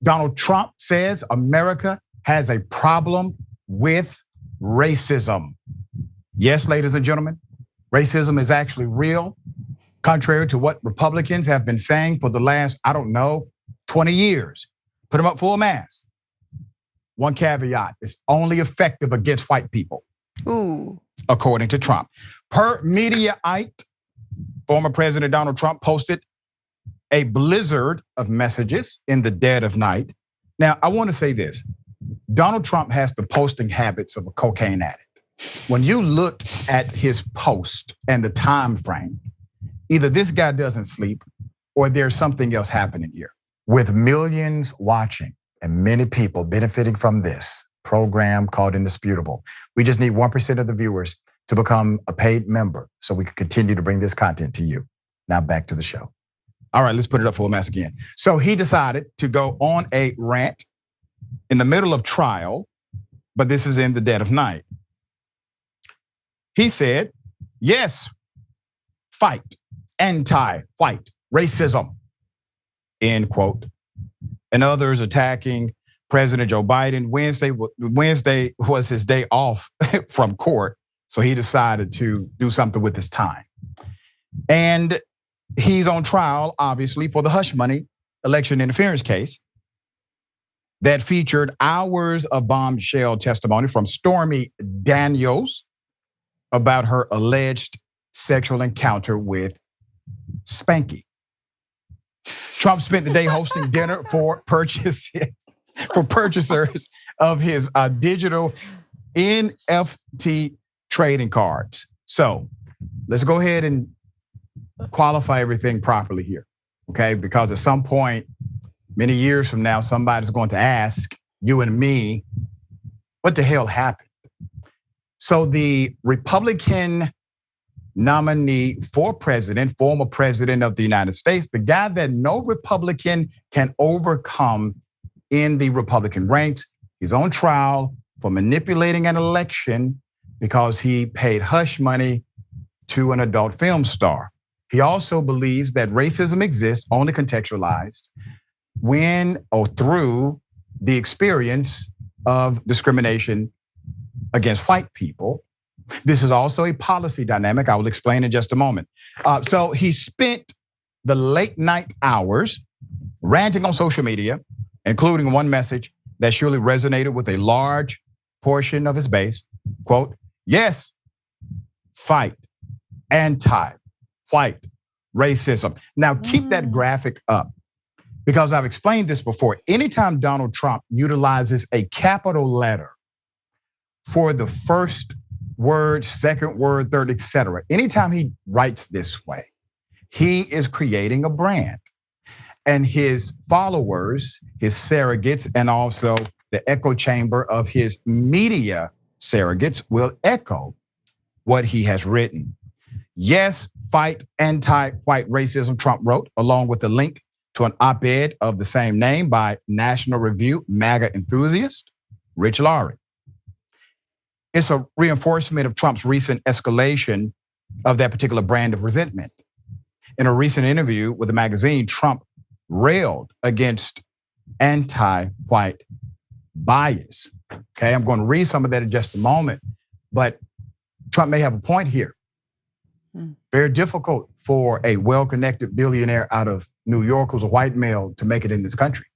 Donald Trump says America has a problem with racism. Yes, ladies and gentlemen, racism is actually real, contrary to what Republicans have been saying for the last, 20 years. Put them up full mass. One caveat, it's only effective against white people. Ooh. According to Trump. Per Mediaite, former President Donald Trump posted a blizzard of messages in the dead of night. Now, I want to say this. Donald Trump has the posting habits of a cocaine addict. When you look at his post and the time frame, either this guy doesn't sleep or there's something else happening here. With millions watching and many people benefiting from this program called Indisputable, we just need 1% of the viewers to become a paid member so we can continue to bring this content to you. Now back to the show. All right, let's put it up full mass again. So he decided to go on a rant in the middle of trial, but this is in the dead of night. He said, yes, fight anti-white racism, end quote. And others attacking President Joe Biden. Wednesday was his day off from court, so he decided to do something with his time. And he's on trial, obviously, for the hush money election interference case that featured hours of bombshell testimony from Stormy Daniels about her alleged sexual encounter with Spanky. Trump spent the day hosting dinner for purchasers of his digital NFT trading cards. So let's go ahead and qualify everything properly here, okay? Because at some point, many years from now, somebody's going to ask you and me, what the hell happened? So the Republican nominee for president, former president of the United States, the guy that no Republican can overcome in the Republican ranks, he's on trial for manipulating an election because he paid hush money to an adult film star. He also believes that racism exists, only contextualized, when or through the experience of discrimination against white people. This is also a policy dynamic. I will explain in just a moment. So he spent the late night hours ranting on social media, including one message that surely resonated with a large portion of his base. Quote, yes, fight anti-white racism. Now keep that graphic up because I've explained this before. Anytime Donald Trump utilizes a capital letter for the first word, second word, third, etc. Anytime he writes this way, he is creating a brand. And his followers, his surrogates, and also the echo chamber of his media surrogates will echo what he has written. Yes, fight anti-white racism, Trump wrote, along with a link to an op-ed of the same name by National Review MAGA enthusiast, Rich Lowry. It's a reinforcement of Trump's recent escalation of that particular brand of resentment. In a recent interview with the magazine, Trump railed against anti-white bias. Okay, I'm going to read some of that in just a moment, but Trump may have a point here. Very difficult for a well-connected billionaire out of New York who's a white male to make it in this country.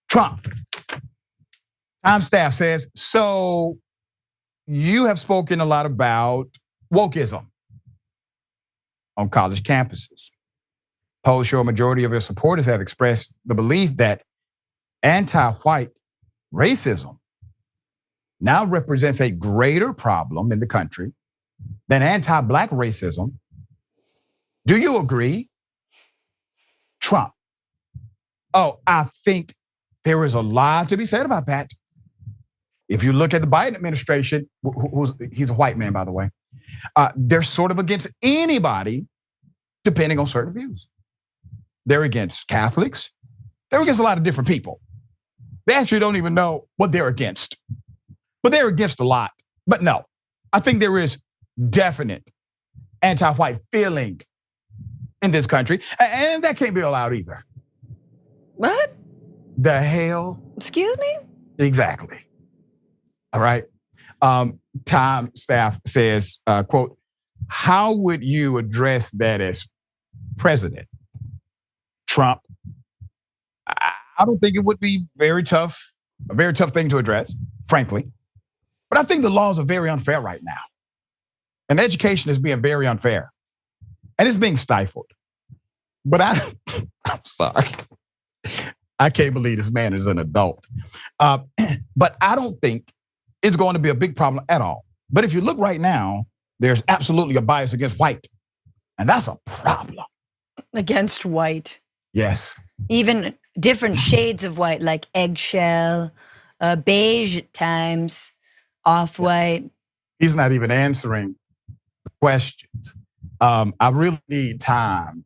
Trump. Time staff says, so you have spoken a lot about wokeism on college campuses. Polls show a majority of your supporters have expressed the belief that anti-white racism now represents a greater problem in the country than anti-black racism. Do you agree? Trump. Oh, I think there is a lot to be said about that. If you look at the Biden administration, he's a white man, by the way, they're sort of against anybody depending on certain views. They're against Catholics. They're against a lot of different people. They actually don't even know what they're against, but they're against a lot. But no, I think there is definite anti-white feeling in this country, and that can't be allowed either. What? the hell? Excuse me? Exactly. All right. Time staff says, quote, how would you address that as president? Trump? I don't think it would be a very tough thing to address, frankly. But I think the laws are very unfair right now. And education is being very unfair. And it's being stifled. But I'm sorry. I can't believe this man is an adult. But I don't think it's going to be a big problem at all. But if you look right now, there's absolutely a bias against white. And that's a problem. Against white. Yes. Even different shades of white, like eggshell, beige at times, off-white. He's not even answering the questions. I really need time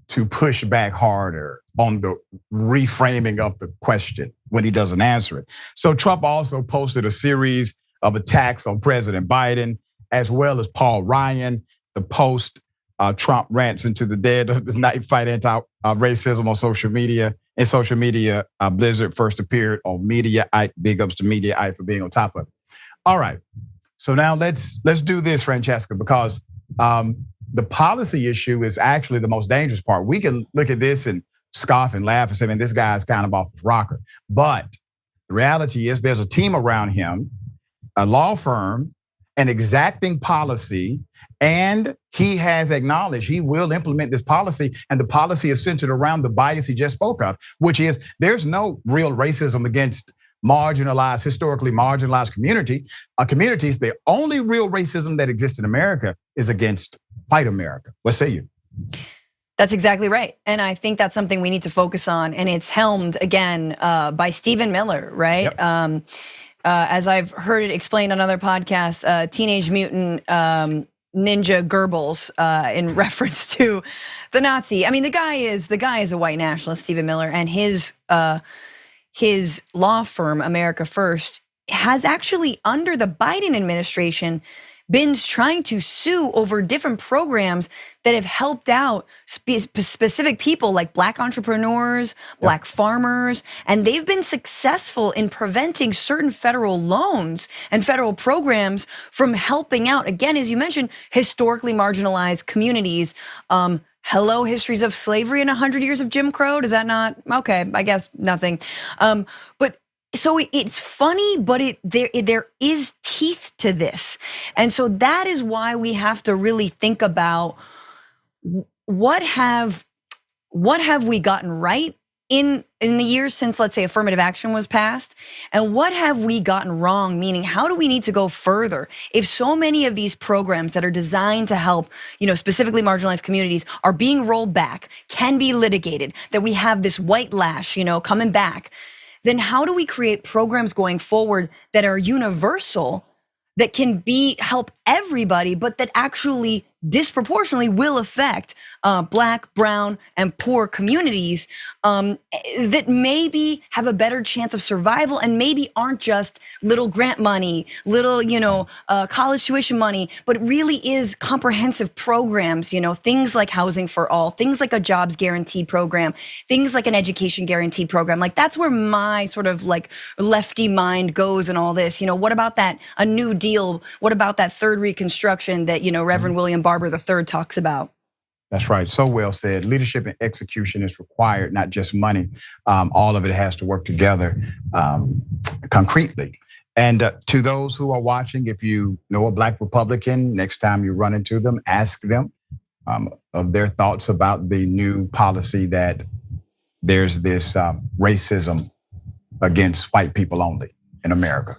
to push back harder on the reframing of the question when he doesn't answer it. So Trump also posted a series of attacks on President Biden, as well as Paul Ryan. The post, Trump rants into the dead of the night, fight anti-racism on social media. In social media, Blizzard first appeared on Mediaite. Big ups to Mediaite for being on top of it. All right, so now let's do this, Francesca, because the policy issue is actually the most dangerous part. We can look at this and scoff and laugh and say, man, this guy's kind of off his rocker. But the reality is there's a team around him, a law firm, an exacting policy, and he has acknowledged he will implement this policy. And the policy is centered around the bias he just spoke of, which is there's no real racism against marginalized, historically marginalized communities. The only real racism that exists in America is against white America. What say you? That's exactly right. And I think that's something we need to focus on. And it's helmed again by Stephen Miller, right? Yep. As I've heard it explained on other podcasts, Teenage Mutant Ninja Goebbels in reference to the Nazi. I mean, the guy is a white nationalist, Stephen Miller, and his law firm, America First, has actually under the Biden administration been trying to sue over different programs that have helped out specific people like Black entrepreneurs, Black farmers, and they've been successful in preventing certain federal loans and federal programs from helping out, again, as you mentioned, historically marginalized communities. Hello, histories of slavery and 100 years of Jim Crow. Does that not? Okay, I guess nothing. But so it's funny, but there is teeth to this. And so that is why we have to really think about what have we gotten right in the years since, let's say, affirmative action was passed, and what have we gotten wrong? Meaning, how do we need to go further? If so many of these programs that are designed to help, specifically marginalized communities are being rolled back, can be litigated, that we have this white lash, coming back, then how do we create programs going forward that are universal, that can help everybody, but that actually disproportionately will affect Black, brown, and poor communities that maybe have a better chance of survival and maybe aren't just little grant money, little college tuition money, but really is comprehensive programs, things like housing for all, things like a jobs guarantee program, things like an education guarantee program. Like that's where my sort of like lefty mind goes in all this. What about that, a New Deal? What about that third Reconstruction that Reverend William Barber III talks about? That's right. So well said. Leadership and execution is required, not just money. All of it has to work together concretely. And to those who are watching, if you know a Black Republican, next time you run into them, ask them of their thoughts about the new policy that there's this racism against white people only in America.